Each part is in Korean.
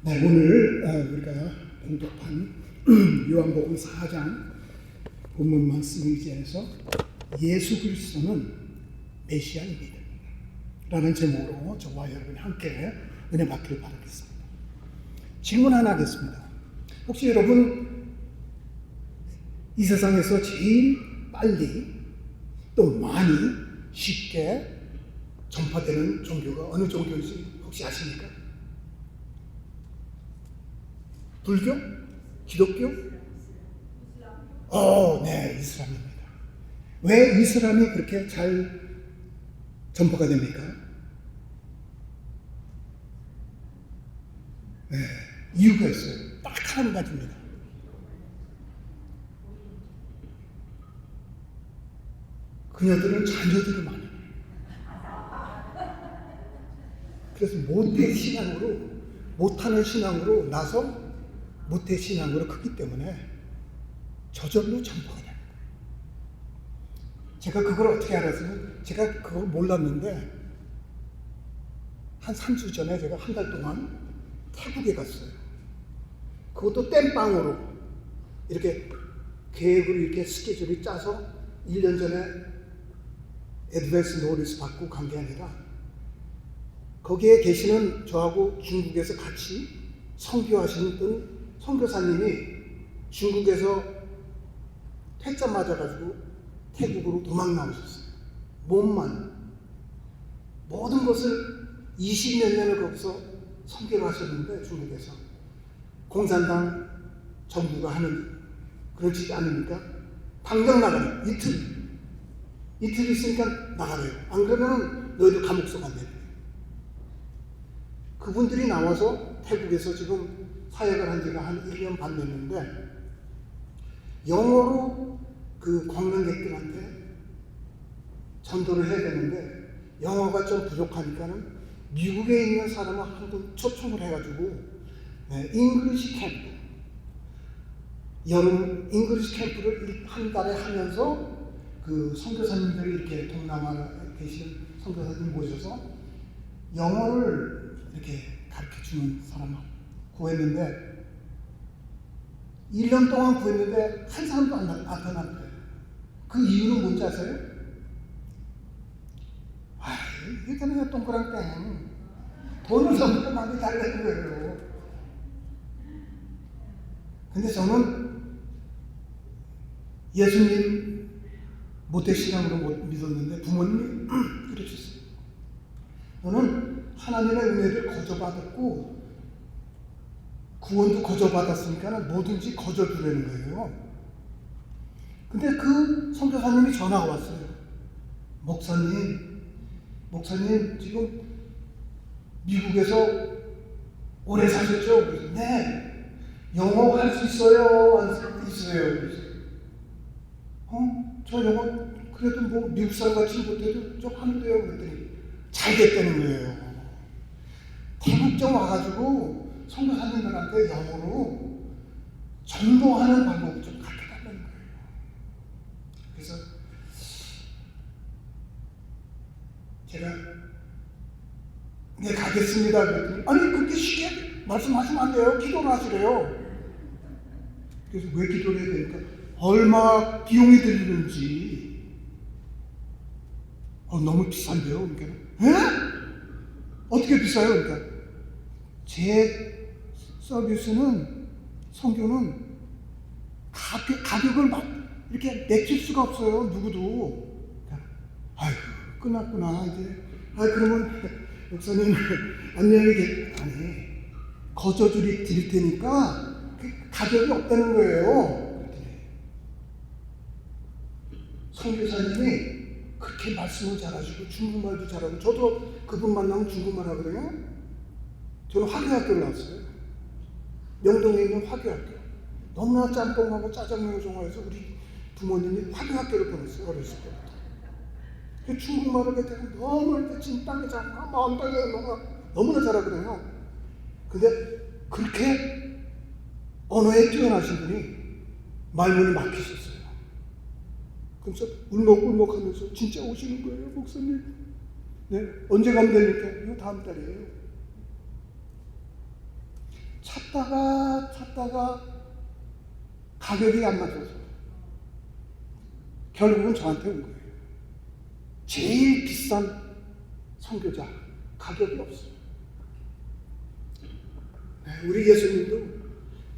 네, 오늘 우리가 공독한 요한복음 4장 본문 말씀을 의지해서 예수 그리스도는 메시아입니다 라는 제목으로 저와 여러분이 함께 은혜 받기를 바라겠습니다. 질문 하나 하겠습니다. 혹시 여러분 이 세상에서 제일 빨리 또 많이 쉽게 전파되는 종교가 어느 종교인지 혹시 아십니까? 불교? 기독교? 네, 이슬람입니다. 왜 이슬람이 그렇게 잘 전파가 됩니까? 네, 이유가 있어요. 딱 한 가지입니다. 그녀들은 자녀들이 많아요. 그래서 못하는 신앙으로 나서 모태 신앙으로 크기 때문에 저절로 전파가 됩니다. 제가 그걸 어떻게 알았으면 제가 그걸 몰랐는데 한 3주 전에 제가 한 달 동안 태국에 갔어요. 그것도 땜빵으로 이렇게 계획으로 이렇게 스케줄이 짜서 1년 전에 애드밴스 노리스 받고 간 게 아니라 거기에 계시는 저하고 중국에서 같이 선교하시는 분 선교사님이 중국에서 퇴짜 맞아가지고 태국으로 도망 나오셨어요. 몸만 모든 것을 20몇 년을 거기서 선교를 하셨는데 중국에서 공산당 정부가 하는 그렇지 않으니까 당장 나가래요. 이틀 있으니까 나가래요. 안 그러면 너희들 감옥 속 간대. 그분들이 나와서 태국에서 지금 사역을 한 지가 한 1년 반 됐는데 영어로 그 관광객들한테 전도를 해야 되는데 영어가 좀 부족하니까는 미국에 있는 사람을 한 분 초청을 해가지고 잉글리시 캠프 여름 잉글리시 캠프를 한 달에 하면서 그 선교사님들이 이렇게 동남아에 계시는 선교사님 모셔서 영어를 이렇게 가르쳐 주는 사람을 구했는데 1년 동안 구했는데 한 사람도 안 나타났어요. 그 이유는 뭔지 아세요? 이게 그냥 동그랑 땡. 돈을 너무 많이 달라는 거예요. 근데 저는 예수님 모태신앙으로 믿었는데 부모님이 그러셨어요. 너는 하나님의 은혜를 거저받았고 구원도 거저받았으니까 뭐든지 거저주라는 거예요. 근데 그 선교사님이 전화가 왔어요. 목사님 지금 미국에서 오래 사셨죠? 그래서, 네. 영어 할 수 있어요? 안 있어요? 그래서, 저 영어 그래도 뭐 미국 사람 같이 못해도 좀 하는데요? 그랬더니 잘 됐다는 거예요. 태국점 와가지고 선교사님들한테 영어로 전도하는 방법을 좀 가르쳐달라는 거예요. 그래서 제가 네 가겠습니다 그랬더니 아니 그렇게 쉽게 말씀하시면 안 돼요. 기도를 하시래요. 그래서 왜 기도를 해야 되니까 얼마 비용이 들리는지 너무 비싼데요. 그러니까 어떻게 비싸요? 그러니까 제 서비스는 선교는 가격을 막 이렇게 매칠 수가 없어요. 누구도. 아이고 끝났구나 이제. 그러면 목사님 안녕히 아니 거저주리 드릴 테니까 가격이 없다는 거예요. 선교사님이 그렇게 말씀을 잘하시고 중국말도 잘하고 저도 그분 만나면 중국말 하거든요. 저는 화교학교를 나왔어요. 명동에 있는 화교학교. 너무나 짬뽕하고 짜장면을 좋아해서 우리 부모님이 화교학교를 보냈어요. 어렸을 때부터. 중국말을 그때 너무 이렇게 진땅에 잡고 마음 떨려서 너무나 잘하거든요. 근데 그렇게 언어에 뛰어나신 분이 말문이 막히셨어요. 그래서 울먹울먹 하면서 진짜 오시는 거예요, 목사님? 네, 언제 가면 됩니까? 이거 다음 달이에요. 찾다가 가격이 안 맞아서 결국은 저한테 온 거예요. 제일 비싼 선교자, 가격이 없어요. 네, 우리 예수님도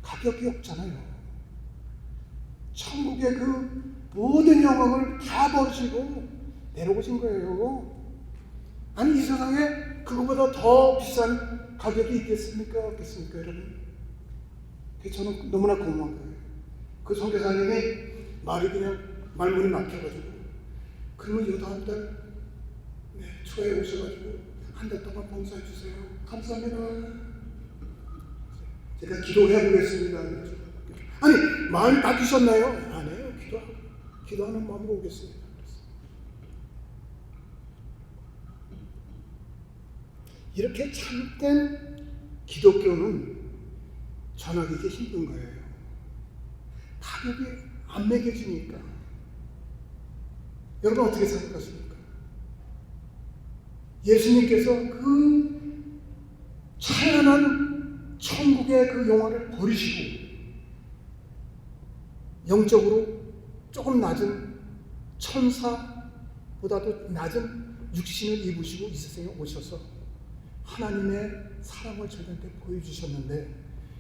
가격이 없잖아요. 천국의 그 모든 영광을 다 버리시고 내려오신 거예요. 아니, 이 세상에 그거보다 더 비싼 가격이 있겠습니까? 없겠습니까, 여러분? 저는 너무나 고마운 거예요. 그 선교사님이 말이 그냥 말문이 막혀가지고, 그러면 요 다음 달 초에 오셔가지고 한 달 동안 봉사해 주세요. 감사합니다. 제가 기도해 보겠습니다. 아니, 마음 바뀌셨나요? 안 해요. 기도하는 마음으로 오겠습니다. 이렇게 참된 기독교는 전하기가 힘든 거예요. 가격이 안 매겨지니까. 여러분 어떻게 생각하십니까? 예수님께서 그 찬란한 천국의 그 영화를 버리시고 영적으로 조금 낮은 천사보다도 낮은 육신을 입으시고 이 세상에 오셔서 하나님의 사랑을 저희한테 보여주셨는데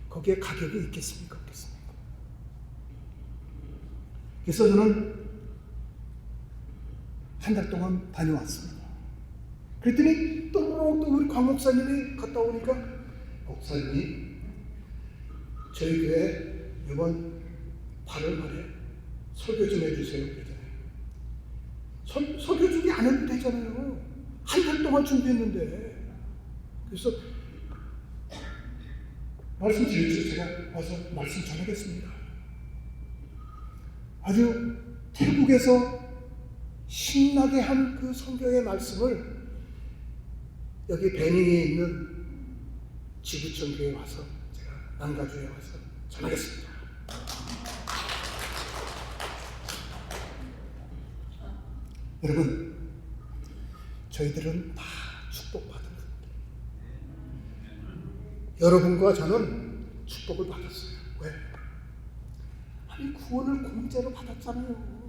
거기에 가격이 있겠습니까? 없겠습니까? 그래서 저는 한 달 동안 다녀왔습니다. 그랬더니 또 우리 곽 목사님이 갔다 오니까, 목사님이 저희 교회 이번 8월 말에 설교 좀 해주세요. 그러잖아요. 설교 준비 안 해도 되잖아요. 한 달 동안 준비했는데. 그래서 말씀드렸죠. 제가 와서 말씀 전하겠습니다. 아주 태국에서 신나게 한 그 성경의 말씀을 여기 베닝에 있는 지구촌 교회에 와서, 제가 난가주에 와서 전하겠습니다. 여러분, 저희들은 다 축복받은 분들. 여러분과 저는 축복을 받았어요. 왜? 아니, 구원을 공짜로 받았잖아요.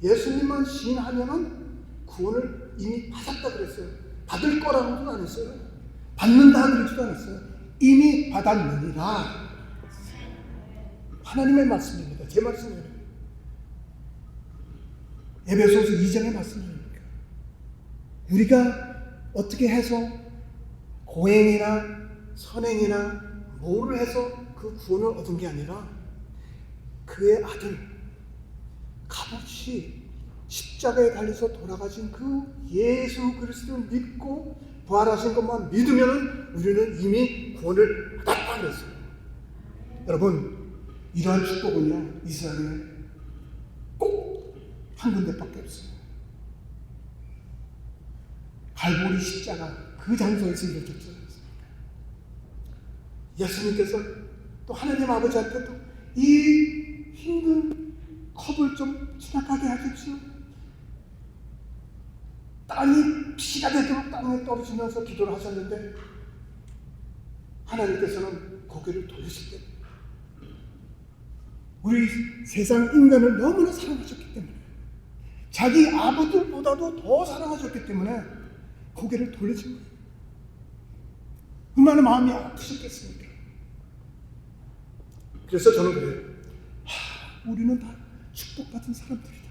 예수님만 시인하면은 구원을 이미 받았다 그랬어요. 받을 거라고도 안 했어요. 받는다 그러지도 않았어요. 이미 받았느니라. 하나님의 말씀입니다. 제 말씀이에요. 에베소서 2장의 말씀입니까? 우리가 어떻게 해서 고행이나 선행이나 뭐를 해서 그 구원을 얻은 게 아니라 그의 아들 값없이 십자가에 달려서 돌아가신 그 예수 그리스도를 믿고 부활하신 것만 믿으면 우리는 이미 구원을 받았다 그랬어요. 여러분, 이러한 축복은요, 이 세상에 꼭 한 군데밖에 없어요. 갈보리 십자가 그 장소에서 이루어졌지 않습니까? 예수님께서 또 하나님 아버지한테 또 이 힘든 컵을 좀 지나가게 하십시오. 땅이 피가 되도록 땅에 떨어지면서 기도를 하셨는데 하나님께서는 고개를 돌리실 때 우리 세상 인간을 너무나 사랑하셨기 때문에, 자기 아버지보다도 더 사랑하셨기 때문에 고개를 돌리신 거예요. 얼마나 마음이 아프셨겠습니까? 그래서 저는 그래요. 우리는 다 축복받은 사람들이다.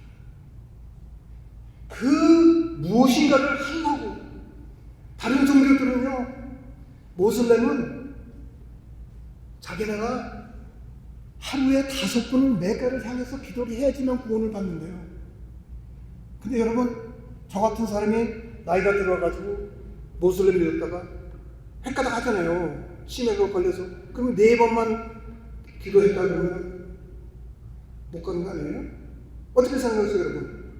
그 무엇인가를 하려고, 다른 종교들은요, 모슬렘은 자기네가 하루에 5번은 메카를 향해서 기도를 해야지만 구원을 받는데요. 근데 여러분, 저 같은 사람이 나이가 들어가지고 모슬렘 되었다가 헷가닥 하잖아요. 치매가 걸려서. 그러면 4번만 기도했다 그러면 못 가는 거 아니에요? 어떻게 생각하세요, 여러분?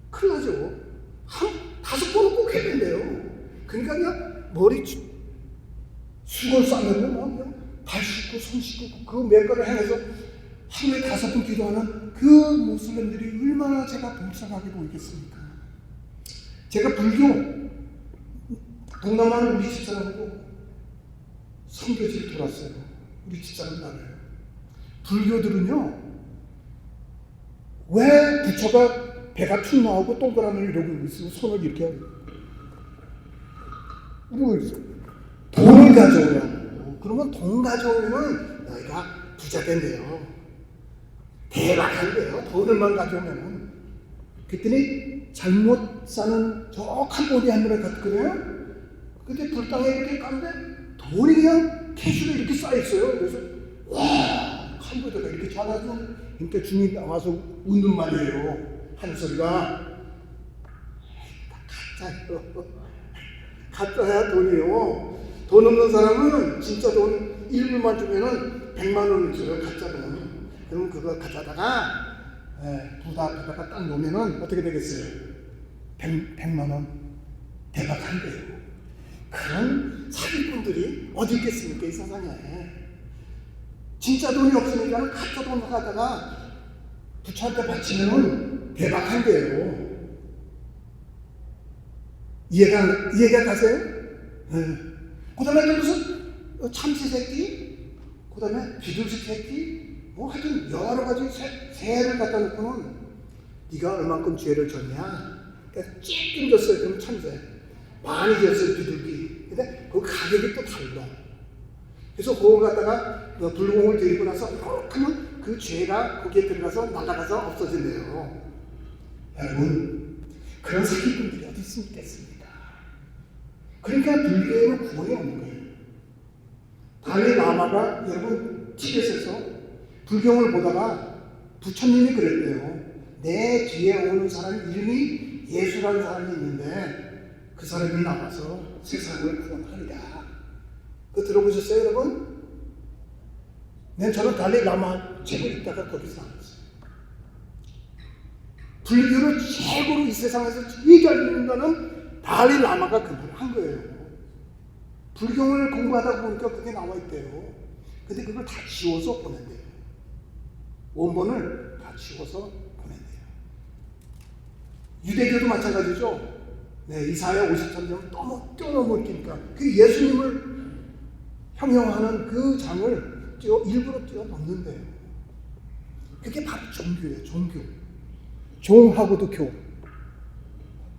큰일 나죠. 5번은 꼭 해야 된대요. 그러니까 그냥 머리 수건 싸면 그냥 발 씻고 손 씻고 그 메카를 향해서 하루에 5번 기도하는 그 모슬렘들이 얼마나 제가 불쌍하게 보이겠습니까? 제가 불교, 동남아는 우리 집사람하고 선교지를 돌았어요. 우리 집사람 나라요. 불교들은요, 왜 부처가 배가 툭 나오고 동그라미를 이러고 있으고 손을 이렇게 하고 이러고 있어요. 돈을 가져오라고. 그러면 돈 가져오면은 너희가 부자 된대요. 대박한데요. 돈을만 가져오면은. 그랬더니 잘못 사는 저 캄보디아 한 분을 갔거든요. 근데 불당에 이렇게 깠는데 돈이 그냥 캐시로 이렇게 쌓여있어요. 그래서 와, 캄보디아가 이렇게 잘하죠. 그러니까 주인이 나와서 웃는 말이에요. 하는 소리가 가짜요. 가짜야 돈이요. 돈 없는 사람은 진짜 돈 1불만 주면은 100만 원을 줘요. 가짜 돈. 그럼 그거 가져다가 부다가 딱 놓으면은 어떻게 되겠어요? 100만 원 대박한대요. 그런 사기꾼들이 어디 있겠습니까? 이 세상에. 진짜 돈이 없으니까 가짜 돈 갖다가 부처한테 바치면은 대박한대요. 이해가 가세요? 그 다음에 무슨 참새 새끼, 그 다음에 비둘기 새끼, 뭐 하여튼 여러 가지 새를 갖다 놓고는 네가 얼만큼 죄를 졌냐? 그러니까 조금 줬어요. 그럼 참새. 많이 줬어요. 비둘기. 근데 그 가격이 또 달라. 그래서 그걸 갖다가 불공을 들이고 나서 이렇게 하면 그 죄가 거기에 들어가서 날아가서 없어진대요. 여러분, 그런 사기꾼들이 어디 있습니까? 그러니까 불교에는 구원이 없는 거예요. 달리 라마가 여러분 티벳에서 불경을 보다가 부처님이 그랬대요. 내 뒤에 오는 사람 이름이 예수라는 사람이 있는데 그 사람이 나와서 세상을 구원하리라. 그거 들어보셨어요, 여러분? 난 저는 달리 라마 책을 읽다가 거기서 나왔어요. 불교를 최고로 이 세상에서 제일 잘 읽는다는 달리 라마가 그 말을 한 거예요. 불경을 공부하다 보니까 그게 나와 있대요. 근데 그걸 다 지워서 보낸대요. 원본을 다 지워서 보낸대요. 유대교도 마찬가지죠. 네, 이사야 53장 뛰어넘으니까 그 예수님을 형용하는 그 장을 일부러 뛰어넘는데요. 그게 바로 종교예요. 종교. 종하고도 교.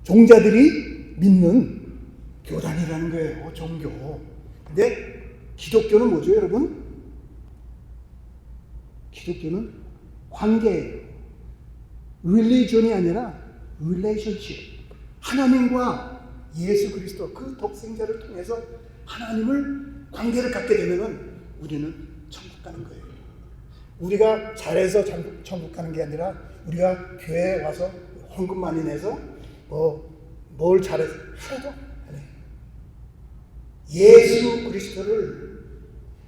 종자들이 믿는 교단이라는 거예요. 종교. 근데 기독교는 뭐죠, 여러분? 기독교는 관계예요. religion이 아니라 relationship. 하나님과 예수 그리스도 그 독생자를 통해서 하나님을 관계를 갖게 되면은 우리는 천국 가는 거예요. 우리가 잘해서 천국 가는 게 아니라 우리가 교회에 와서 헌금 많이 내서 뭘 잘해서 해도 예수 그리스도를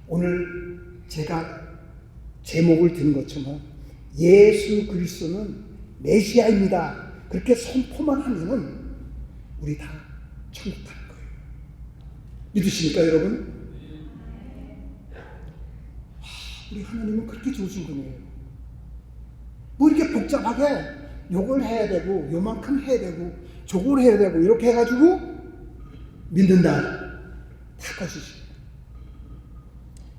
오늘 제가 제목을 든 것처럼 예수 그리스도는 메시아입니다. 그렇게 선포만 하면은 우리 다 천국 가는 거예요. 믿으십니까, 여러분? 우리 하나님은 그렇게 좋으신 분이에요. 뭐 이렇게 복잡하게 요걸 해야 되고 요만큼 해야 되고 저걸 해야 되고 이렇게 해가지고 믿는다. 다 것이지.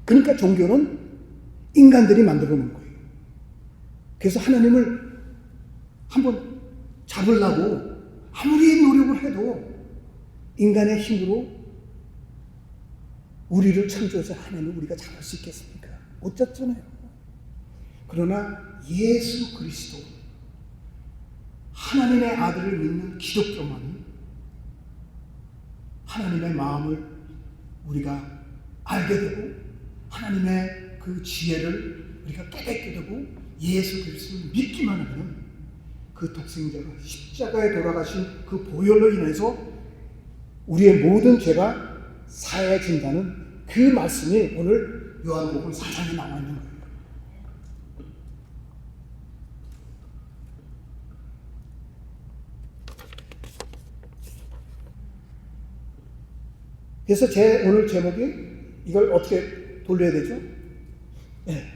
그러니까 종교는 인간들이 만들어 놓은 거예요. 그래서 하나님을 한번 잡으려고 아무리 노력을 해도 인간의 힘으로 우리를 창조해서 하나님을 우리가 잡을 수 있겠습니까? 못 잡잖아요. 그러나 예수 그리스도 하나님의 아들을 믿는 기독교만 하나님의 마음을 우리가 알게 되고 하나님의 그 지혜를 우리가 깨닫게 되고 예수 그리스도를 믿기만 하면 그 독생자가 십자가에 돌아가신 그 보혈로 인해서 우리의 모든 죄가 사해진다는 그 말씀이 오늘 요한복음 4장에 나와 있는 거예요. 그래서 제 오늘 제목이 이걸 어떻게 돌려야 되죠? 네.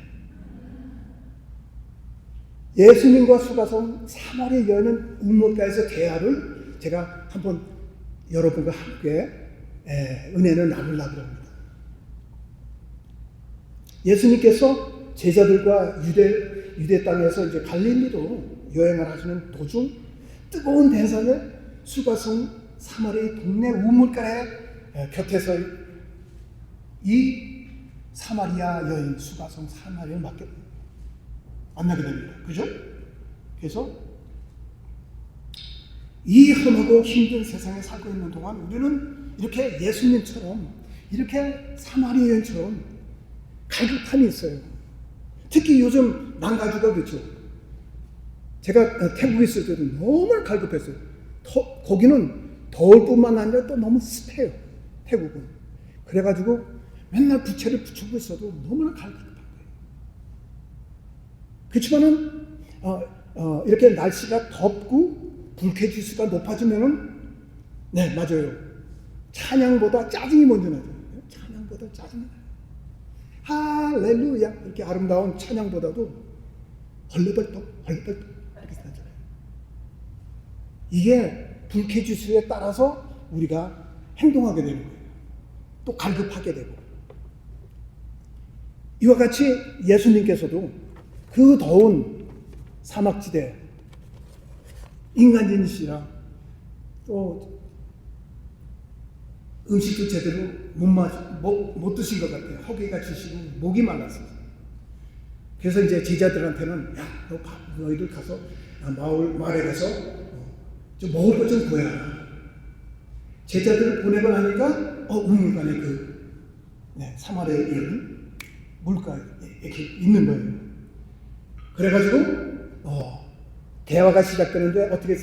예수님과 수가성 사마리아 여인은 우물가에서 대화를 제가 한번 여러분과 함께 은혜를 나누려고 합니다. 예수님께서 제자들과 유대 땅에서 이제 갈릴리로 여행을 하시는 도중 뜨거운 대상에 수가성 사마리 동네 우물가에 곁에서 이 사마리아 여인 수가성 사마리를 만나게 됩니다. 그죠? 그래서 이 험하고 힘든 세상에 살고 있는 동안 우리는 이렇게 예수님처럼 이렇게 사마리아 여인처럼 갈급함이 있어요. 특히 요즘 난가주가 그렇죠. 제가 태국에 있을 때도 너무 갈급했어요. 거기는 더울 뿐만 아니라 또 너무 습해요. 태국은. 그래가지고 맨날 부채를 붙이고 있어도 너무나 갈급한 거예요. 그렇지만은 이렇게 날씨가 덥고 불쾌지수가 높아지면은 네 맞아요. 찬양보다 짜증이 먼저 나죠. 찬양보다 짜증이 나요. 할렐루야 이렇게 아름다운 찬양보다도 헐레벌떡 이렇게 나잖아요. 이게 불쾌지수에 따라서 우리가 행동하게 되는 거예요. 또 갈급하게 되고. 이와 같이 예수님께서도 그 더운 사막지대 인간인이시라 또 음식도 제대로 못 드신 것 같아요. 허기가 지시고 목이 말랐어요. 그래서 이제 제자들한테는 야, 너희들 가서 마을에 가서 좀 먹을 것 좀 구해라. 제자들을 보내고 나니까 우물간에 사마리아 여인 물가에 이렇게 있는 거예요. 그래가지고 대화가 시작되는데 어떻게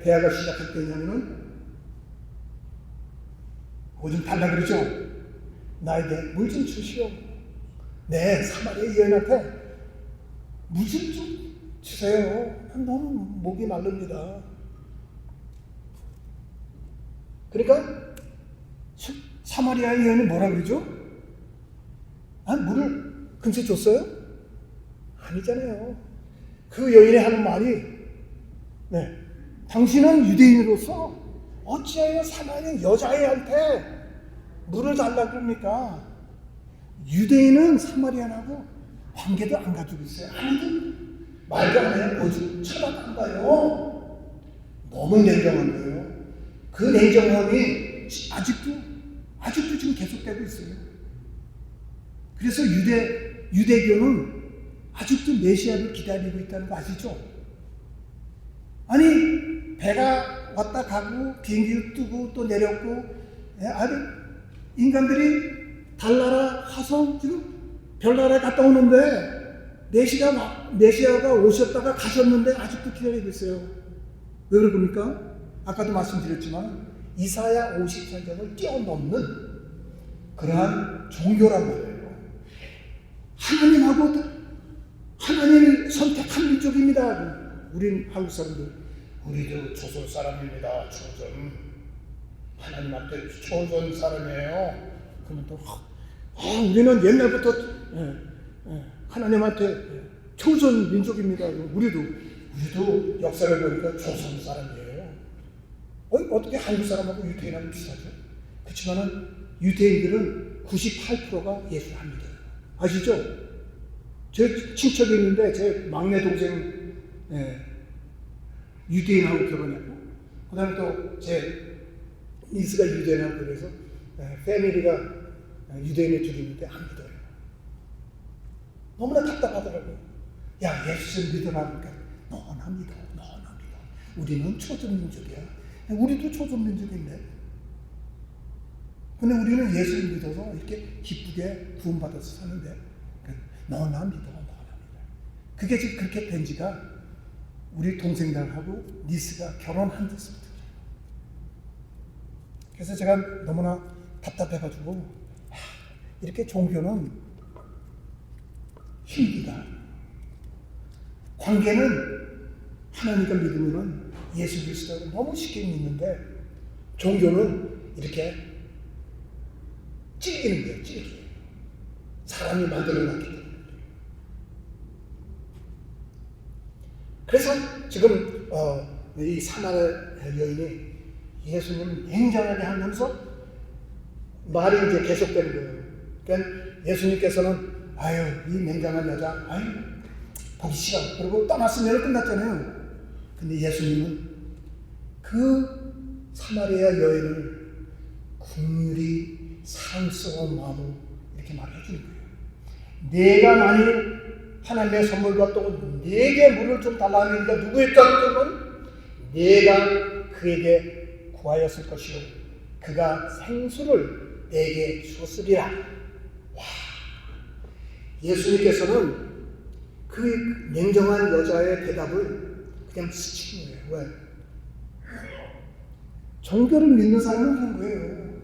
대화가 시작했냐면은 뭐 좀 달라 그러죠. 나에게 물 좀 주시오. 네, 사마리아 여인한테 물 좀 주세요. 난 너무 목이 마릅니다. 그러니까 사마리아 여인이 뭐라 그러죠? 물을 금세 줬어요? 아니잖아요. 그 여인이 하는 말이 당신은 유대인으로서 어찌하여 사마리아 여자애한테 물을 달라고 그럽니까? 유대인은 사마리아인하고 관계도 안 가지고 있어요. 아무도 말도 안 해요. 오직 쳐다도 안 봐요. 너무 냉정한 거예요. 그 냉정함이 아직도 지금 계속되고 있어요. 그래서 유대교는 아직도 메시아를 기다리고 있다는 거 아시죠? 아니 배가 왔다 가고 비행기를 뜨고 또 내렸고 인간들이 달나라 화성 지금 별나라에 갔다 오는데 메시아가 오셨다가 가셨는데 아직도 기다리고 있어요. 왜 그럽니까? 아까도 말씀드렸지만 이사야 53장을 뛰어넘는 그러한 종교란 말이에요. 하나님이 선택한 민족입니다. 우린 한국 사람들 우리도 조선 사람입니다. 조선 하나님한테 조선 사람이에요. 그러면 또 우리는 옛날부터 하나님한테 조선 민족입니다. 우리도 역사를 보니까 조선 사람이에요. 어떻게 한국 사람하고 유대인하고 비슷하죠? 그렇지만은 유대인들은 98%가 예수를 안 믿어요. 아시죠? 제 친척이 있는데 제 막내 동생 유대인하고 결혼했고 그 다음에 또 제 니스가 유대인하고 그래서 패밀리가 유대인이 둘이 있는데 안 믿어요. 너무나 답답하더라고요. 야 예수 믿으라니까 너나 믿어. 우리는 초전민족이야. 우리도 초전민족인데 근데 우리는 예수를 믿어서 이렇게 기쁘게 구원받아서 사는데 너나 믿어. 그게 지금 그렇게 된 지가 우리 동생들하고 니스가 결혼한 데서부터. 그래서 제가 너무나 답답해가지고 이렇게 종교는 힘들다. 관계는 하나님과 믿으면 예수 그리스도를 너무 쉽게 믿는데 종교는 이렇게 찔기는 거예요. 찔기. 사람이 만들어놨기 때문에. 그래서 지금 이 사마리아 여인이 예수님을 냉정하게 하면서 말이 이제 계속되는 거예요. 그러니까 예수님께서는 아유, 이 냉정한 여자, 아유, 보기 싫어. 그리고 떠났으면 끝났잖아요. 근데 예수님은 그 사마리아 여인을 긍휼히 사랑스러운 마음으로 이렇게 말해주는 거예요. 내가 만일 하나님의 선물 받고 내게 물을 좀 달라 하면 누구의 뜻은 내가 그에게 구하였을 것이요 그가 생수를 내게 주었으리라. 와, 예수님께서는 그 냉정한 여자의 대답을 그냥 스치는 거예요. 왜? 종교를 믿는 사람은 그런 거예요.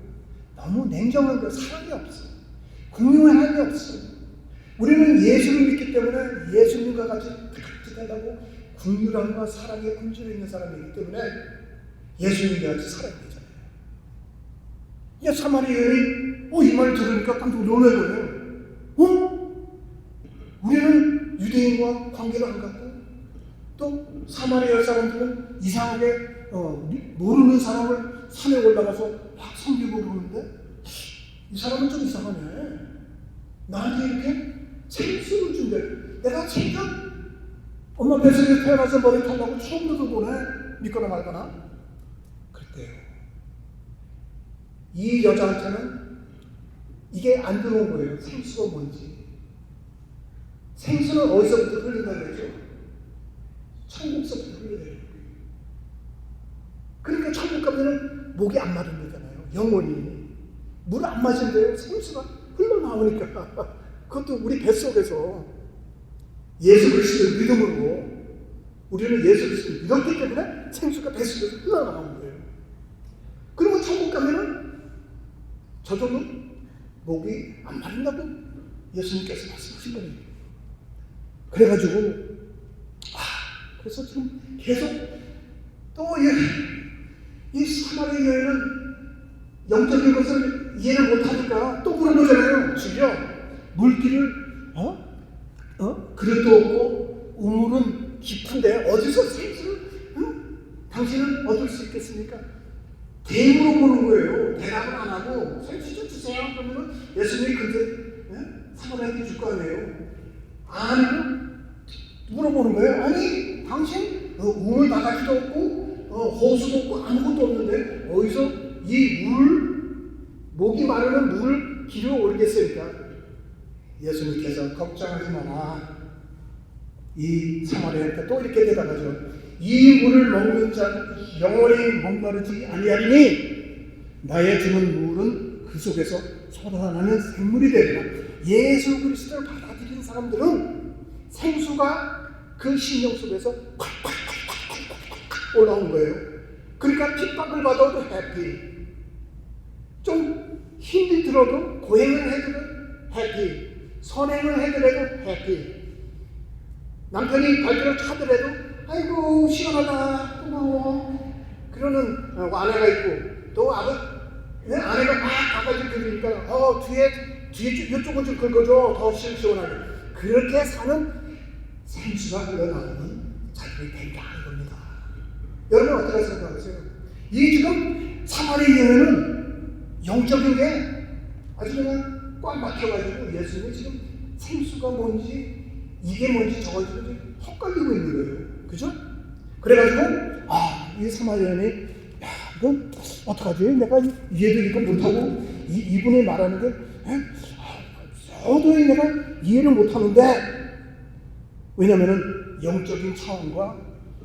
너무 냉정한 거, 사랑이 없어. 공유함이 없어. 우리는 예수를 믿기 때문에 예수님과 같이 되려고 긍휼함과 사랑에 품질이 있는 사람이기 때문에 예수님과 같이 살아야 되잖아요. 이 사마리아 여인이 이 말 들으니까 깜짝 놀란 거예요. 우리는 유대인과 관계를 안 갖고 또 사마리아 사람들은 이상하게 모르는 사람을 산에 올라가서 막 섬기고 그러는데 이 사람은 좀 이상하네. 나한테 이렇게 생수를 준대. 내가 진짜 엄마 뱃속에 태어나서 머리 탈라고 처음으로 보네. 믿거나 말거나. 그랬대요. 이 여자한테는 이게 안 들어온 거예요. 생수가 뭔지. 생수는 어디서부터 흘린다고 그러죠? 천국서부터 흘려야 돼요. 그러니까 천국 가면은 목이 안 마른다잖아요. 영원히. 물 안 마신대요. 생수가 흘러나오니까. 그것도 우리 뱃속에서 예수 그리스도의 믿음으로 우리는 예수 그리스도를 믿었기 때문에 생수가 뱃속에서 흘러나오는 거예요. 그러면 천국 가면은 저절로 목이 안 마른다고 예수님께서 말씀하신 거예요. 그래가지고 그래서 지금 계속 또 이 사마리아 여인은 영적인 것을 이해를 못하니까 또 물어보잖아요. 주여 물기를 그릇도 없고 우물은 깊은데 어디서 생수를 당신은 얻을 수 있겠습니까? 대물어 보는 거예요. 대답을 안 하고 생수 좀 주세요. 그러면 예수님이 근데 사마리아한테 줄 거 아니에요. 아니고 물어보는 거예요. 아니 당신 우물 바가지도 없고 호수도 없고 아무것도 없는데 어디서 이 목이 마르는 물을 기르어 오르겠습니까? 예수님께서 걱정하지 마라. 이 사마리아한테 또 이렇게 대답하죠. 이 물을 먹는 자 영원히 목마르지 아니하리니 나의 주는 물은 그 속에서 솟아나는 생물이 되리라. 예수 그리스도를 받아들인 사람들은 생수가 그 심령 속에서 콱콱콱콱콱 올라온 거예요. 그러니까 핍박을 받아도 해피, 좀 힘이 들어도 고행을 해도 해피, 선행을 해더라도 해피, 남편이 발길을 차더라도 아이고 시원하다 고마워 그러는 아내가 있고 또 아내가 막 바가지 긁으니까 뒤에 이쪽은 좀 긁어줘 더 시원하게 그렇게 사는 생수가 흘러나오는 자들이 된다 이겁니다. 여러분 어떻게 생각하세요? 이 지금 사마리아 여인은 영적인 게 아주 그냥 꽉 막혀가지고 예수님이 지금 생수가 뭔지 이게 뭔지 저건지 헛갈리고 있는 거예요. 그죠? 그래가지고 이 사마리아 여인이 이건 어떡하지? 내가 이해도 이거 못하고 이분이 말하는 게 도저히 내가 이해를 못하는데 왜냐면은 영적인 차원과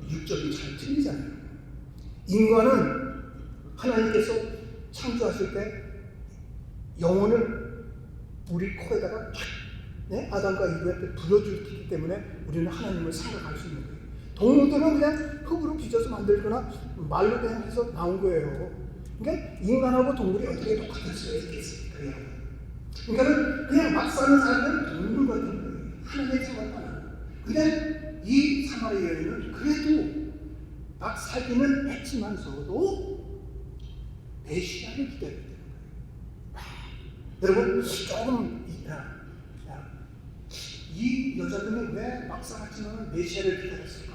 육적인 차원이 틀리잖아요. 인간은 하나님께서 창조하실 때 영혼을 우리 코에다가 아담과 이브한테 불어주기 때문에 우리는 하나님을 생각할 수 있는 거예요. 동물들은 그냥 흙으로 빚어서 만들거나 말로 그냥 해서 나온 거예요. 그러니까 인간하고 동물이 어떻게 똑같을 수가 있겠습니까? 그러니까 그냥 막 사는 사람들은 동물 같은 거예요. 하나님의 생각 안 하고. 근데 이 사마리아 여인은 그래도 막 살기는 했지만서도 메시아를 기다려야 되는 거예요. 여러분 조금 이 여자들은 왜 막사같지만 메시아를 기다렸을까?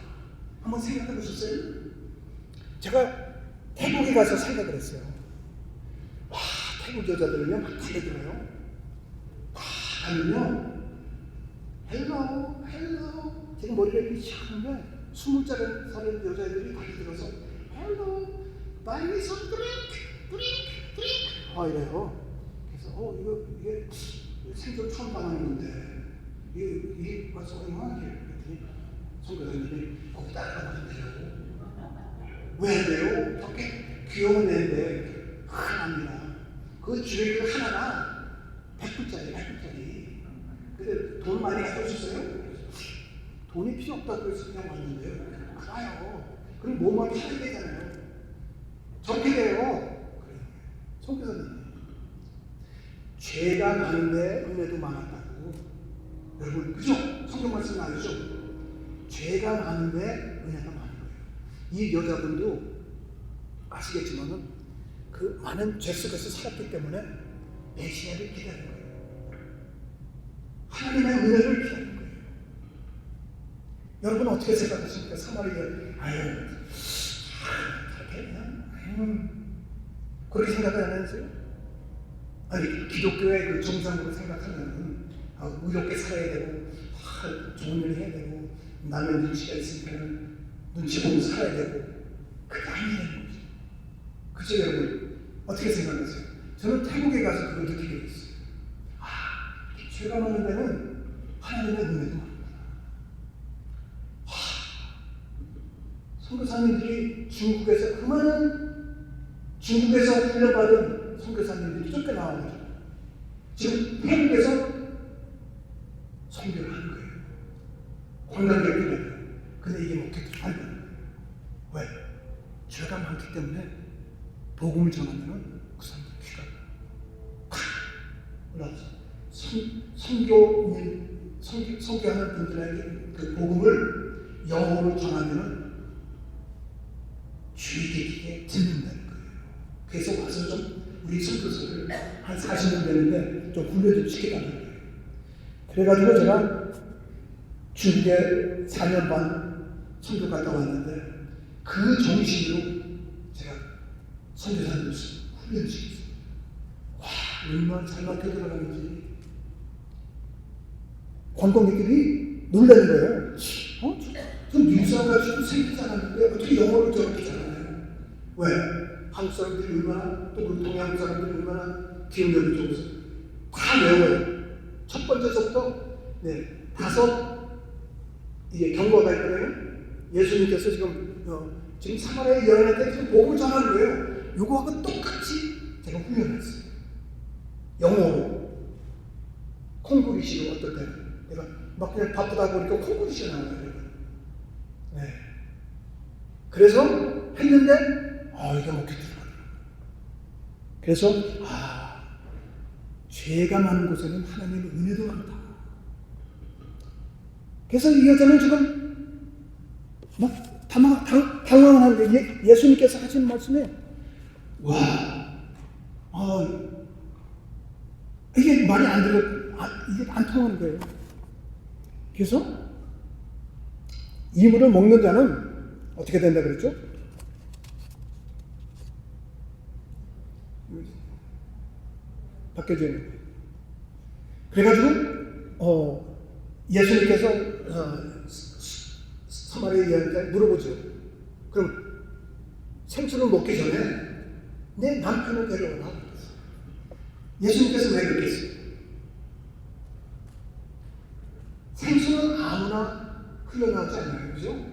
한번 생각해 보셨어요? 제가 태국에 가서 생각을 했어요. 태국 여자들은요 막 달려들어요. 가면요 헬로 헬로 지금 머리가 이렇게 시작하는데 20살 여자애들이 다리 들어서 헬로 buy me some drink 이래요. 그래서 이게 생전 처음 당하는 건데 이게 벌써 얼마나 그랬더니 선교사님이 거기 따라가면 돼요. 왜 안 돼요? 저렇게 귀여운 애인데 하나입니다. 그 주례기 하나가 100불짜리. 근데 돈 많이 가져오셨어요? 돈이 필요 없다고 해서 그냥 왔는데요. 알아요. 그럼 뭐만 사야 되잖아요. 저렇게 돼요. 그래. 선교사님, 죄가 많은데 은혜도 많았다고. 여러분, 그죠? 성경 말씀 알죠? 죄가 많은데 은혜가 많은 거예요. 이 여자분도 아시겠지만은 그 많은 죄 속에서 살았기 때문에 메시아를 기다린 거예요. 하나님의 은혜를 기다린 거예요. 여러분 어떻게 생각하십니까? 사마리아 저렇게 그냥 그렇게 생각을 안 하세요? 아니 기독교의 그 정상으로 생각하면 의롭게 살아야 되고 좋은 일 해야 되고 남의 눈치가 있으니까 눈치 보고 살아야 되고 그게 아니라는 거죠. 그죠 여러분? 어떻게 생각하세요? 저는 태국에 가서 그걸 느끼게 됐어요. 죄가 많은 데는 하나님의 은혜도 많구나. 선교사님들이 중국에서 훈련받은 선교사님들이 쫓겨나와가지고 지금 태국에서 선교를 하는 거예요. 관광객들에게. 근데 이게 먹히지 않는 거예요. 왜? 죄가 많기 때문에 복음을 전하면 그 사람들 귀가 올라가서 선교하는 분들에게 그 복음을 영어로 전하면 주의깊게 듣는다는 거예요. 그래서 와서 좀 우리 선교사를 한 40년 되는데 좀 훈련 좀 시켜달라는 거예요. 그래가지고 제가 중국에 4년 반 선교 갔다 왔는데 그 정신으로 제가 선교사님을 훈련시켰어요. 와, 얼마나 잘 맞게 들어가는지 관광객들이 놀라는 거예요. 저 뉴스와가지고 생기지 않았는데 어떻게 영어를 저렇게 잘하나요? 왜? 한국 사람들이 얼마나 또 우리 동양 사람들이 얼마나 기억력이 좋아서 다 외워요. 첫 번째서부터 5 이게 경고가 있거든요. 예수님께서 지금 사마리아 여인한테 지금 복음을 전하는 거예요. 요거하고 똑같이 제가 훈련했어요. 영어로 콩구리시로 어떨 때 내가 막 그냥 바쁘다 보니까 콩구리시가 나와요. 네. 그래서 했는데 이게 먹히더라고요. 그래서 죄가 많은 곳에는 하나님의 은혜도 많다. 그래서 이 여자는 지금 막 당황하는데 예수님께서 하시는 말씀에 이게 말이 안 이게 안 통하는 거예요. 그래서 이물을 먹는 자는 어떻게 된다 그랬죠? 바뀌어져 있는 거예요. 그래가지고 예수님께서 사마리아 여인한테 물어보죠. 그럼 생수를 먹기 전에 내 남편을 데려오라. 예수님께서 왜 그랬겠어요? 생수는 아무나 흘러나오지 않아요. 그죠?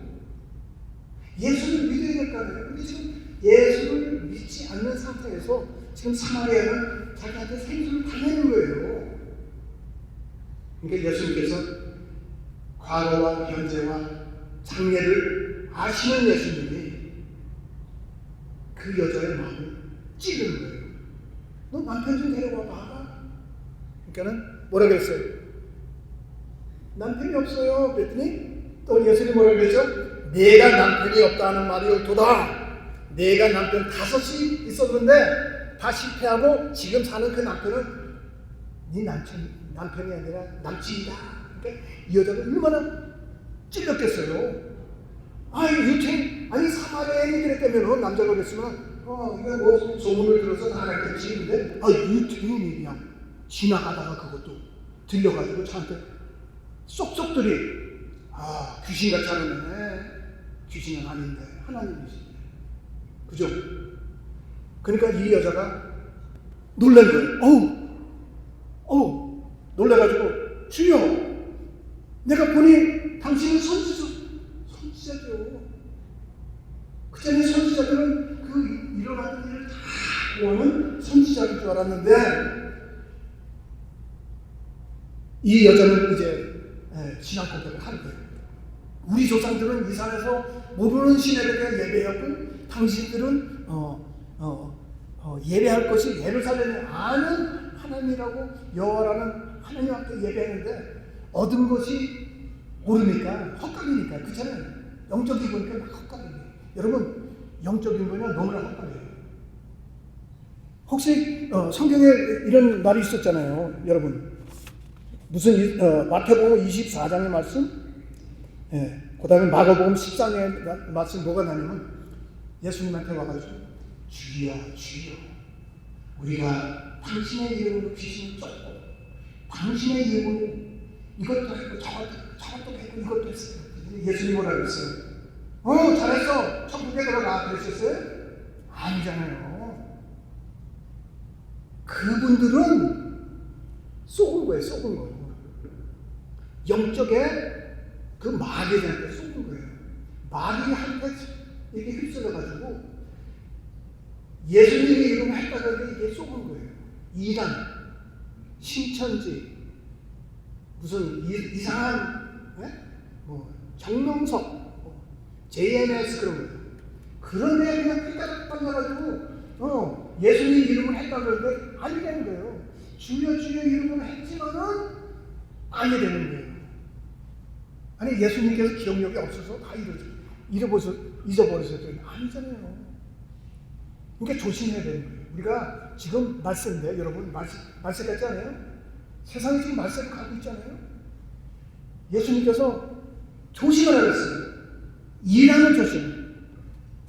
예수를 믿어야 될 거 아니에요. 근데 지금 예수를 믿지 않는 상태에서 지금 사마리아는 자기한테 생수를 달래는 거예요. 그러니까 예수님께서 과거와 현재와 장래를 아시는 예수님이 그 여자의 마음을 찌르는 거예요. 너 남편 좀 데려와 봐봐. 그러니까는 뭐라 그랬어요? 남편이 없어요. 그랬더니 또 예수님이 뭐라 그랬죠? 내가 남편이 없다는 말이 옳도다. 내가 남편 5이 있었는데 다 실패하고 지금 사는 그 남편은 네 남편이 아니라 남친이다. 그러니까 이 여자가 얼마나 찔렸겠어요. 아니 사마리아인이 그랬다면 남자가 그랬으면 이거 뭐 소문을 들어서 나갔겠지. 근데 유태인이 그냥 지나가다가 그것도 들려가지고 저한테 쏙쏙들이 귀신같이 하네. 귀신은 아닌데 하나님이시네. 그죠? 그러니까 이 여자가 놀란 거예요. 어우 놀래가지고 주여, 내가 보니 당신은 선지자죠. 그전에 선지자들은 그 일어나는 일을 다 보는 선지자인 줄 알았는데, 이 여자는 이제 신앙 고백을 하는 거예요. 우리 조상들은 이 산에서 모르는 신에게 예배하고, 당신들은 예배할 것이 예루살렘에 아는 하나님이라고, 여호와라는 하나님 앞에 예배하는데 얻은 것이 모르니까 헛갈리니까. 그렇잖아요. 영적인 거니까 막 헛갈리네. 여러분, 영적인 거는 너무나 헛갈려요. 혹시 성경에 이런 말이 있었잖아요, 여러분. 무슨 마태복음 24장의 말씀, 그 다음에 마가복음 14장의 말씀 뭐가 나냐면, 예수님한테 와가지고 주여 주여, 우리가 당신의 이름으로 귀신을 쫓고 당신의 이름으로 이것도 했고 저것도 했고 이것도 했어요. 예수님 뭐라 그랬어요? 잘했어, 천국에 들어가 그랬었어요? 아니잖아요. 그분들은 쏘은 거예요. 쏘은 거예요. 영적에 그 마귀한테 쏘은 거예요. 마귀한테 이렇게 휩쓸려가지고 예수님의 이름을 했다가 이게 쏘은 거예요. 이단, 신천지, 무슨 이상한 정명석, JMS 그런 거예요. 그런 애 그냥 삐까닥 빨려가지고 예수님 이름을 했다고 그러는데 아니 되는 거예요. 주여 주여 이름을 했지만은 아니 되는 거예요. 아니 예수님께서 기억력이 없어서 다 잊어버리셨더니 아니잖아요. 그러니까 조심해야 되는 거예요. 우리가 지금 말세인데, 여러분 말세 같지 않아요? 세상이 지금 말세로 가고 있잖아요. 예수님께서 조심하라고 했어요. 일하는 조심.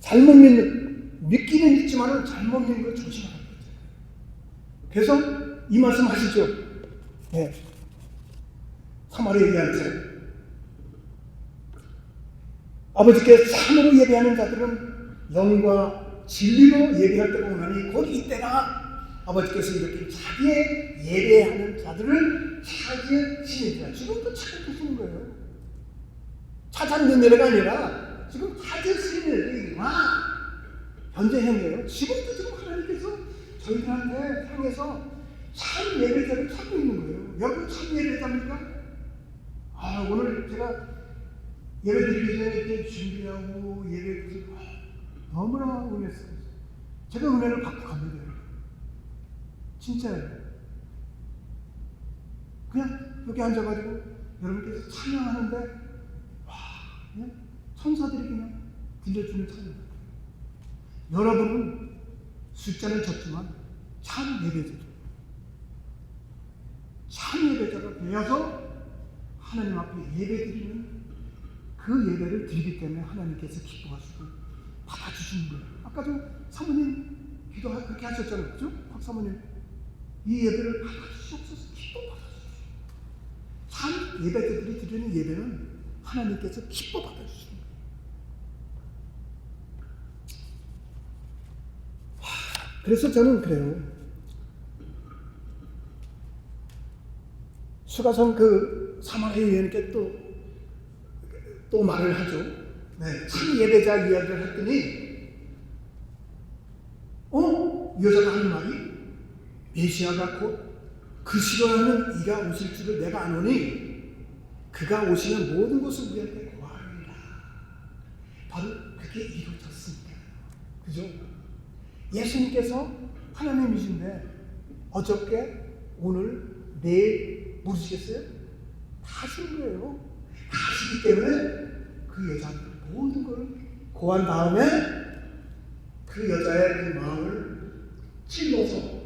잘못 믿기는 믿지만은 잘못 믿는 걸 조심하라고 했잖아요. 그래서 이 말씀 하시죠. 사마리아인한테 아버지께 참으로 예배하는 자들은 영과 진리로 예배할 때가 오나니 곧 이때가 아버지께서 이렇게 자기의 예배하는 자들을 찾으시니라. 지금도 찾으시는 거예요. 찾는 예배가 아니라 지금 찾으시는 예배가 현재형이에요. 지금 하나님께서 저희들한테 향해서 참 예배자를 찾고 있는 거예요. 여러분 참 예배자입니까? 오늘 제가 예배 드리기 전에 이렇게 준비하고 예배 드리고 너무나 은혜했어요. 제가 은혜를 받고 갑니다. 진짜예요. 그냥 여기 앉아가지고 여러분께서 찬양하는데 그냥 천사들이 그냥 들려주는 찬양. 여러분은 숫자는 적지만 참 예배자죠. 참 예배자가 되어서 하나님 앞에 예배드리는 그 예배를 드리기 때문에 하나님께서 기뻐하시고 받아주시는 거예요. 아까도 사모님 기도 그렇게 하셨잖아요. 그죠? 박 사모님 이 예배를 받아주시옵소서. 기뻐 받아주시옵소서. 참 예배자들이 드리는 예배는 하나님께서 기뻐 받아주시는 거예요. 그래서 저는 그래요. 수가성 그 사마리아 여인께 또 말을 하죠. 참 예배자 이야기를 했더니 이 여자가 하는 말이 메시아가 곧 그 시간에는 이가 오실 줄을 내가 아노니 그가 오시면 모든 것을 우리한테 고하리라. 바로 그게 이루어졌습니다. 그죠? 예수님께서 하나님이신데 어저께 오늘 내일 모르시겠어요? 다 하시는 거예요. 다 하시기 때문에 그 여자한테 모든 걸 고한 다음에 그 여자의 그 마음을 찔러서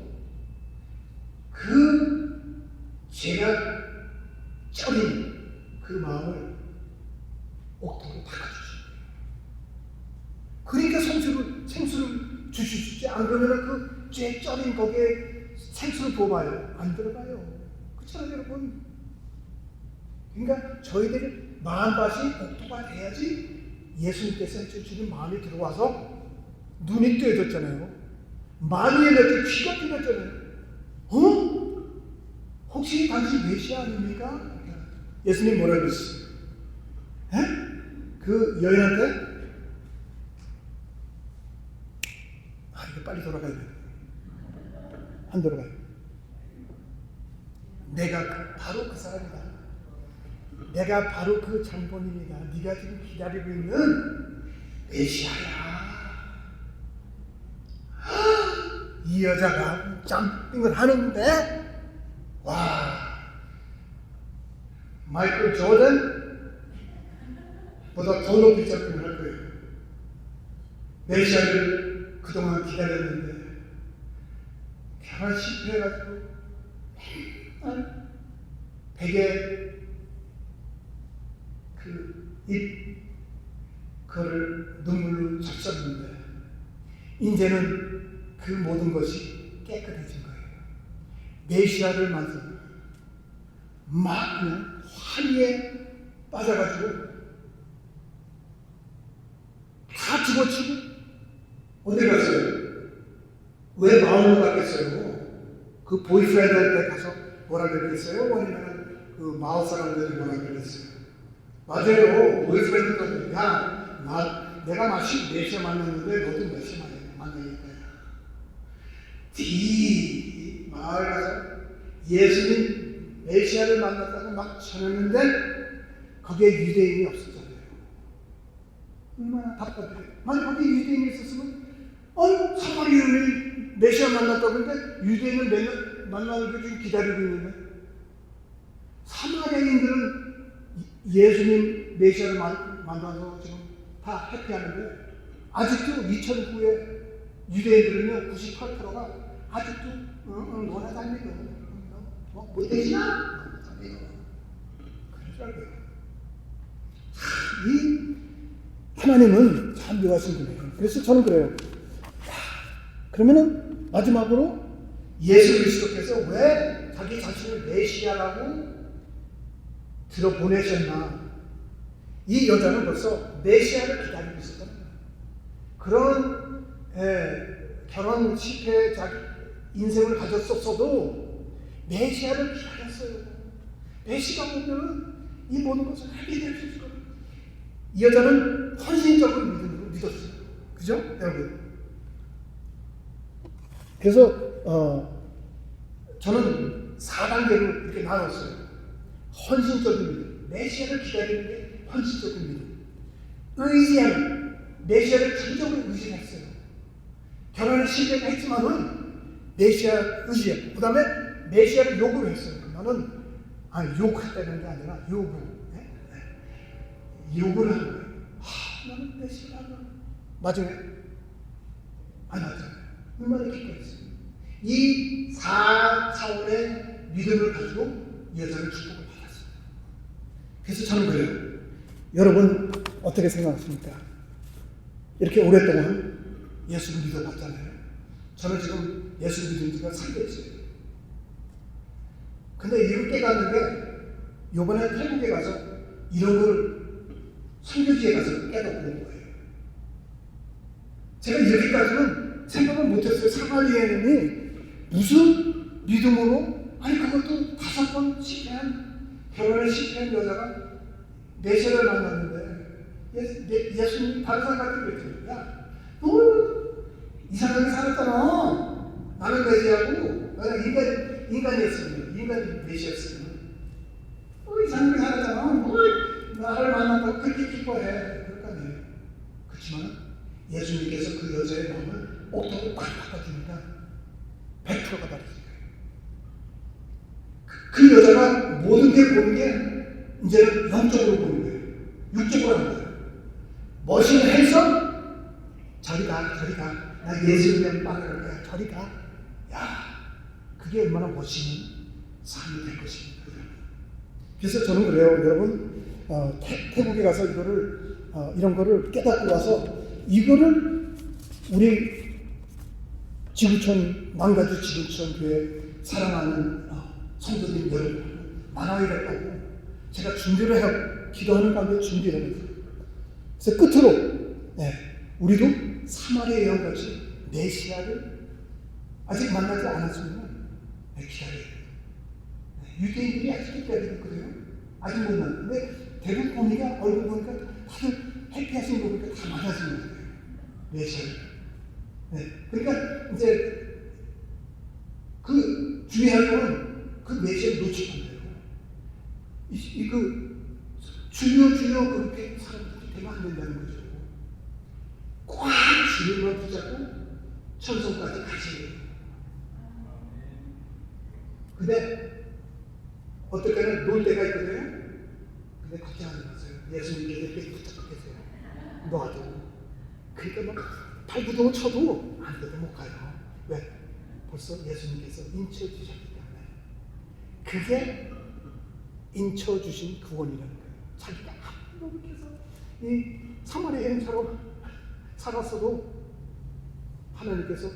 그 죄가 ጨ린 그 마음을 옥토로 닦아주시는 거예요. 그러니까 생수를 주시지. 안 그러면 그 죄 ጨ린 거기에 생수를 부어봐요. 안 들어가요. 그렇잖아요, 여러분. 그러니까 저희들이 마음밭이 복토가 돼야지 예수님께서 해주시는 마음이 들어와서 눈이 뜨여졌잖아요. 마음이 열렸죠. 귀가 뜨였잖아요. 혹시 당신 메시아 아닙니까? 예수님 뭐라 그랬어요? 그 여인한테 이거 빨리 돌아가야 돼. 안 돌아가요. 내가 바로 그 사람이다. 내가 바로 그 장본인이다. 네가 지금 기다리고 있는 메시아야. 이 여자가 점핑을 하는데 와, 마이클 조던 보다 더 높이 점핑을 할 거예요. 메시아를 그동안 기다렸는데 결혼 실패해가지고 베개 그거를 눈물로 적셨는데 이제는 그 모든 것이 깨끗해진 거예요. 메시아를 만나서 막 그냥 환희에 빠져가지고 다 집어치고 어디 갔어요? 왜 마음을 갖겠어요? 그 보이프렌드한테 가서 뭐라 그랬어요? 아니면 그 마을 사람들이 뭐라 그랬어요? 맞아요. 보이프렌드도 내가 마치 메시아 만났는데 너도 메시아 만나니까 마을 가서 예수님 메시아를 만났다고 막 전했는데 거기에 유대인이 없었잖아요. 얼마나 답답해요. 만약 거기에 유대인이 있었으면 사마리아인이 메시아 만났다고 했는데 유대인을 만나는 게 지금 기다리고 있는데 사마리아인들은 예수님 메시아를 만나서 지금 다 해피하는데 아직도 2000 후에 유대인들은요 98%가 아직도 너나 다니고 못되지나 그러더라고요. 이 하나님은 참 묘하신 분이에요. 그래서 저는 그래요. 그러면은 마지막으로 예수 그리스도께서 왜 자기 자신을 메시아라고 들어보내셨나? 이 여자는 벌써 메시아를 기다리고 있었던 거예요. 그런 결혼 실패 자기 인생을 가졌었어도 메시아를 기다렸어요. 메시아가 오면 이 모든 것을 해결될 수 있을 거예요. 이 여자는 헌신적인 믿음으로 믿었어요. 그죠? 여러분. 그래서 저는 4단계로 이렇게 나눴어요. 헌신적인 믿음, 메시아를 기다리는 게 헌신적인 믿음. 의지하는, 메시아를 진정으로 의지했어요. 결혼을 실패했지만은 메시아 의지했고, 그 다음에 메시아를 요구를 했어요. 나는 욕했다는 게 아니라 요구. 요구를 하는 거예요. 나는 메시아를 나중에 맞아요. 얼마나 기뻐했어요. 이 4차원의 믿음을 가지고 여자를 축복을 받았어요. 그래서 저는 그래요. 여러분 어떻게 생각하십니까? 이렇게 오랫동안 예수를 믿어봤잖아요. 저는 지금 예수를 믿은 지가 3개월이에요. 근데 이렇게 갔는데 요번에 태국에 가서 이런 걸 선교지에 가서 깨닫고 온 거예요. 제가 이렇게까지는 생각을 못했어요. 사마리아인이 무슨 믿음으로 그것도 5번 실패한 결혼에 실패한 여자가 메시아를 만났는데 예수님이 다른 사람한테 그랬죠. 야, 너 이상하게 살았잖아. 나는 메시아고 나는 인간이었으면 인간이 메시아였으면 이상하게 살았잖아. 나를 만난다고 그렇게 기뻐해. 그러니까 그렇지만 예수님께서 그 여자의 마음을 옥토로 꽉 바꿔주니까 100%가 다르니까. 그 여자가 모든 게 보는 게 이제는 영적으로 보는 거예요. 육적으로 하는 거예요. 머신을 해서 저리 가. 나 예수님을 따라갈 거야. 저리 가. 야, 그게 얼마나 멋있는 삶이 될 것입니다. 그래서 저는 그래요. 여러분 태국에 가서 이런 거를 깨닫고 와서 이거를 우리 지구촌 망가주 지구촌 교회 사랑하는 성도님 여러분 나눠야겠다고 제가 준비를 해요. 기도하는 가운데 준비를 해요. 그래서 끝으로 우리도 사마리아 여인같이 메시아를 아직 만나지 않았으면 기다려야 돼요. 유대인들이 아직 기다리고 있거든요. 아직 못 만났는데 대부분 보니까 얼굴 보니까 다들 해피하신 거 보니까 다 맞아지는 거예요. 메시아를. 그러니까 이제 그 주의할 거는 그 메시아를 놓치면 돼요. 주여 그렇게 사람들이 되면 안 된다는 거죠. 꽉 주님만 붙잡고 천성까지 가셔야 돼요. 근데 어떨 때는 놀 때가 있거든요. 근데 걱정하지 마세요. 예수님께서 이렇게 붙잡고 계세요. 너한테. 그러니까 막 발부동을 쳐도 안 돼도 못 가요. 왜? 벌써 예수님께서 인쳐주셨기 때문에. 그게 인쳐주신 구원이라는 거예요. 자기가 이렇게 해서 이 사마리아 여인처럼 살았어도 하나님께서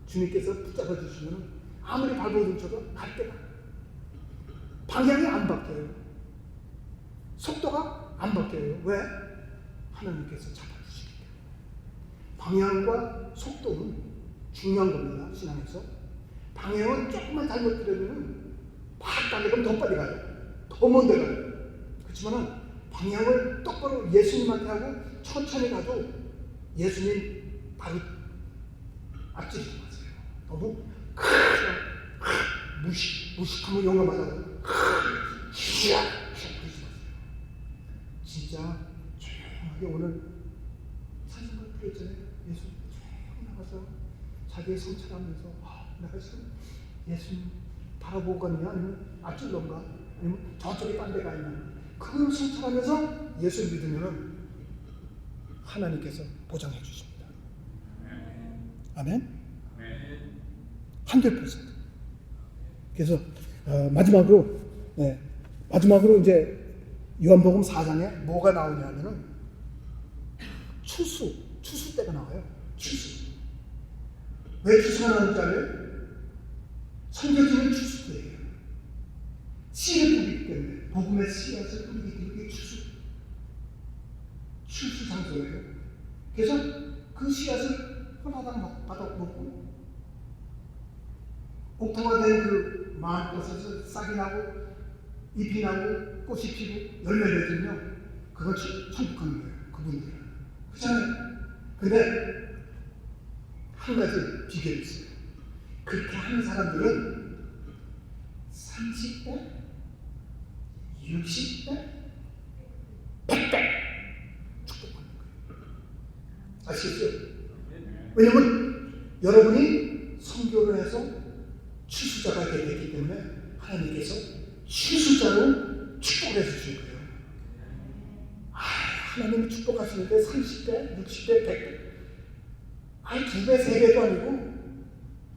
주님께서 붙잡아 주시면 아무리 발버둥 쳐도 갈 데가 방향이 안 바뀌어요. 속도가 안 바뀌어요. 왜? 하나님께서 잡아주시기 때문에. 방향과 속도는 중요한 겁니다. 신앙에서. 방향은 조금만 잘못 들으면 팍 달리면 더 빨리 가요. 더 먼데 가요. 그렇지만 방향을 똑바로 예수님한테 하고 천천히 가도 예수님 바로 앞지르지 마세요. 너무 무식하면 용감하다고 그러지 마세요. 진짜 조용하게 오늘 찬송을 부르잖아요. 예수 조용히 나가서 자기의 성찰하면서 내가 지금 예수님 바라보고 가느냐 아니면 앞질러가 아니면 저쪽에 딴 데가 있냐 그걸 성찰하면서 예수 믿으면 하나님께서 보장해 주십니다. 아멘? 100%. 그래서 마지막으로 이제 요한복음 4장에 뭐가 나오냐면은 추수 때가 나와요. 추수. 왜 추수가 나오는지 알아요? 선교지는 추수 때예요. 씨를 뿌리기 때문에 복음의 씨앗을 뿌리기 때문에 추수 장소예요. 그래서 그 씨앗을 하나당 받아 먹고 옥토가 된 그 마을꽃에서 싹이 나고 잎이 나고 꽃이 피고 열매를 맺으면 그건 천국 가는 거예요. 그분들은. 그렇잖아요. 근데 한 가지 비결이 있어요. 그렇게 하는 사람들은 30대, 60대, 100배 축복받는 거예요. 아시겠죠? 왜냐면 여러분이 선교를 해서 추수자가 되기 때문에 하나님께서 추수자로 축복해 주실 거예요. 하나님이 축복하시는데 30대, 60대, 100대 아니 2배, 3배도 아니고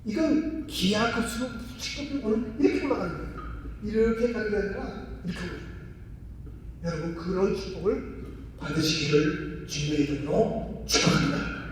이건 기하급수로 축복이 오늘 이렇게 올라가는 거예요. 이렇게 가는 게 아니라 이렇게 올라가는 거예요. 여러분 그런 축복을 받으시기를 주님의 이름으로 축복합니다.